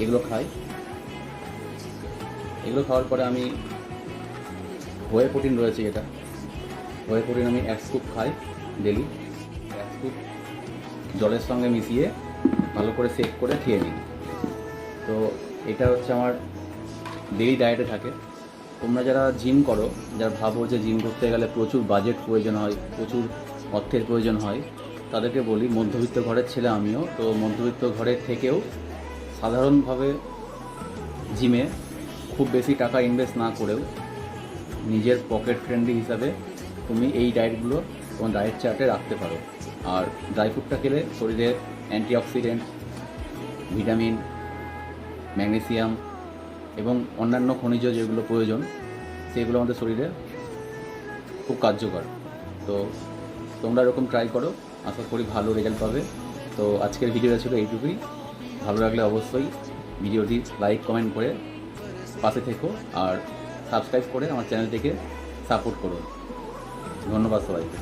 এগুলো খাই। এগুলো খাওয়ার পরে আমি হোয়ে প্রোটিন রয়েছে, এটা হোয়ে প্রোটিন আমি 1 স্কুপ খাই ডেলি। 1 স্কুপ জলের সঙ্গে মিশিয়ে ভালো করে সেক করে খেয়ে নিই। তো এটা হচ্ছে আমার ডেইলি ডায়েটে থাকে। তোমরা যারা জিম করো, যারা ভাবো যে জিম করতে গেলে প্রচুর বাজেট প্রয়োজন হয়, প্রচুর অর্থের প্রয়োজন হয়, তাদেরকে বলি, মধ্যবিত্ত ঘরের ছেলে আমিও, তো মধ্যবিত্ত ঘরের থেকেও সাধারণভাবে জিমে খুব বেশি টাকা ইনভেস্ট না করেও নিজের পকেট ফ্রেন্ডলি হিসাবে তুমি এই ডায়েটগুলো তোমার ডায়েট চার্টে রাখতে পারো। আর ড্রাই ফ্রুটটা খেলে শরীরে অ্যান্টিঅক্সিডেন্ট, ভিটামিন, ম্যাগনেসিয়াম এবং অন্যান্য খনিজ যেগুলো প্রয়োজন, সেগুলো আমাদের শরীরে খুব কার্যকর। তো তোমরা এরকম ট্রাই করো, আশা করি ভালো রেজাল্ট পাবে। তো আজকের ভিডিওটা ছিল এইটুকুই। ভালো লাগলে অবশ্যই ভিডিওটি লাইক কমেন্ট করে পাশে থেকো, আর সাবস্ক্রাইব করে আমার চ্যানেলটিকে সাপোর্ট করো। ধন্যবাদ সবাইকে।